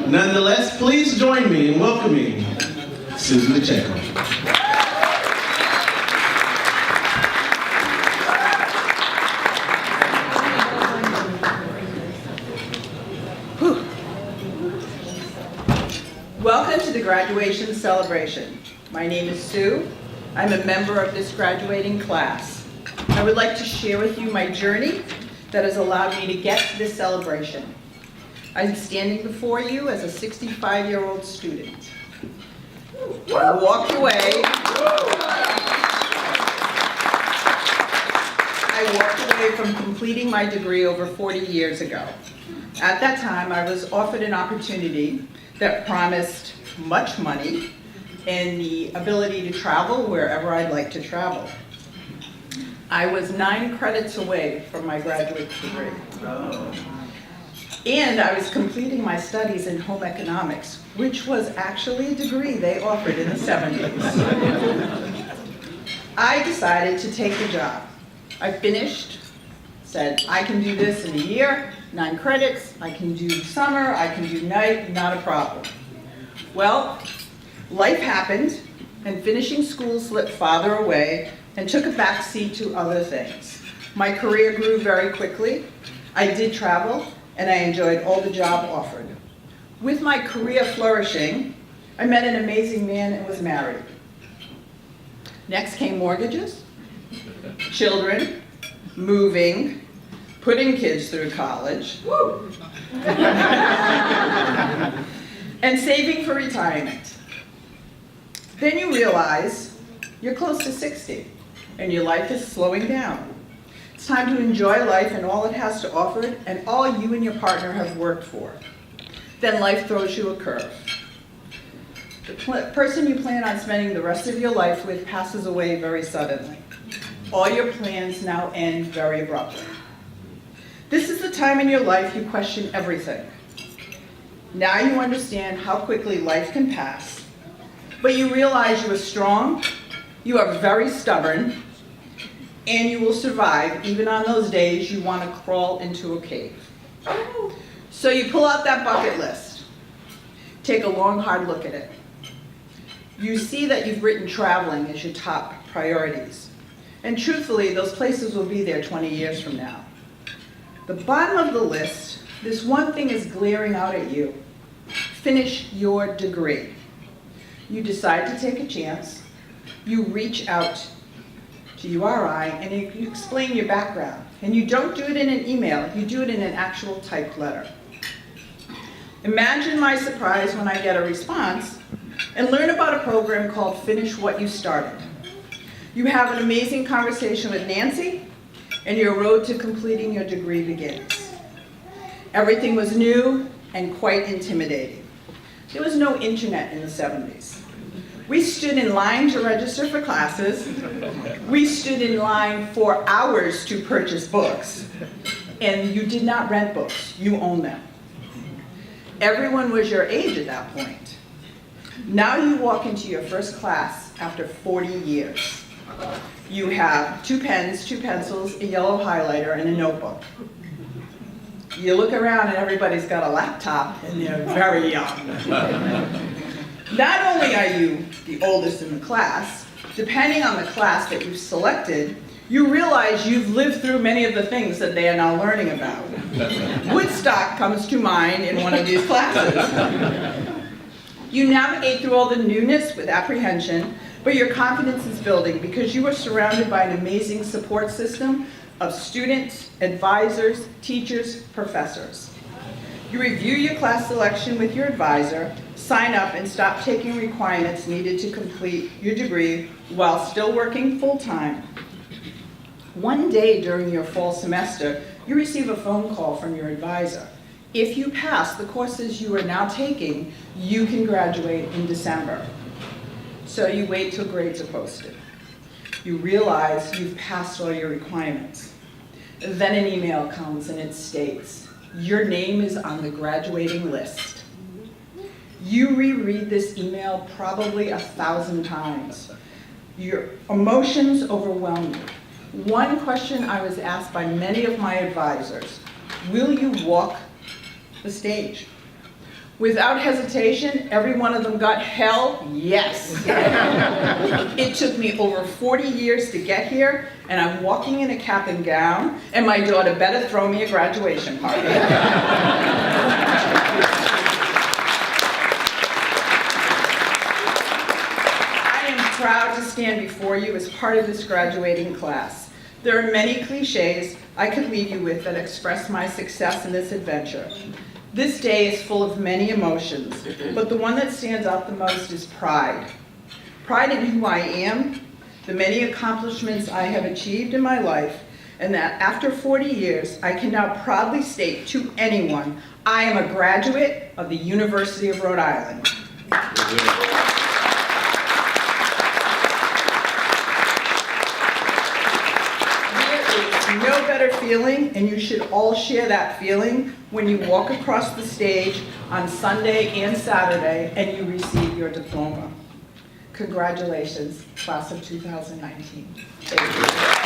Nonetheless, please join me in welcoming Susan DeCecco. Welcome to the graduation celebration. My name is Sue. I'm a member of this graduating class. I would like to share with you my journey that has allowed me to get to this celebration. I'm standing before you as a 65-year-old student. I walked away from completing my degree over 40 years ago. At that time, I was offered an opportunity that promised much money and the ability to travel wherever I'd like to travel. I was 9 credits away from my graduate degree. And I was completing my studies in home economics, which was actually a degree they offered in the 70s. I decided to take the job. I finished, said, I can do this in a year, 9 credits, I can do summer, I can do night, not a problem. Well, life happened, and finishing school slipped farther away and took a back seat to other things. My career grew very quickly. I did travel, and I enjoyed all the job offered. With my career flourishing, I met an amazing man and was married. Next came mortgages, children, moving, putting kids through college, and saving for retirement. Then you realize you're close to 60 and your life is slowing down. It's time to enjoy life and all it has to offer and all you and your partner have worked for. Then life throws you a curve. The person you plan on spending the rest of your life with passes away very suddenly. All your plans now end very abruptly. This is the time in your life you question everything. Now you understand how quickly life can pass, but you realize you are strong, you are very stubborn, and you will survive even on those days you want to crawl into a cave. So you pull out that bucket list, take a long, hard look at it. You see that you've written traveling as your top priorities. And truthfully, those places will be there 20 years from now. The bottom of the list, this one thing is glaring out at you. Finish your degree. You decide to take a chance. You reach out to URI and you explain your background. And you don't do it in an email, you do it in an actual typed letter. Imagine my surprise when I get a response and learn about a program called Finish What You Started. You have an amazing conversation with Nancy, and your road to completing your degree begins. Everything was new and quite intimidating. There was no internet in the 70s. We stood in line to register for classes. We stood in line for hours to purchase books. And you did not rent books, you owned them. Everyone was your age at that point. Now you walk into your first class after 40 years. You have 2 pens, 2 pencils, a yellow highlighter, and a notebook. You look around and everybody's got a laptop and they're very young. Not only are you the oldest in the class, depending on the class that you've selected, you realize you've lived through many of the things that they are now learning about. Woodstock comes to mind in one of these classes. You navigate through all the newness with apprehension, but your confidence is building because you are surrounded by an amazing support system of students, advisors, teachers, professors. You review your class selection with your advisor, sign up, and stop taking requirements needed to complete your degree while still working full-time. One day during your fall semester, you receive a phone call from your advisor. If you pass the courses you are now taking, you can graduate in December. So you wait till grades are posted. You realize you've passed all your requirements. Then an email comes and it states, your name is on the graduating list. You reread this email probably 1,000 times. Your emotions overwhelm you. One question I was asked by many of my advisors, will you walk the stage? Without hesitation, every one of them got hell yes. It took me over 40 years to get here, and I'm walking in a cap and gown, and my daughter better throw me a graduation party. I am proud to stand before you as part of this graduating class. There are many cliches I could leave you with that express my success in this adventure. This day is full of many emotions, but the one that stands out the most is pride. Pride in who I am, the many accomplishments I have achieved in my life, and that after 40 years, I can now proudly state to anyone, I am a graduate of the University of Rhode Island. No better feeling, and you should all share that feeling when you walk across the stage on Sunday and Saturday and you receive your diploma. Congratulations, class of 2019. Thank you.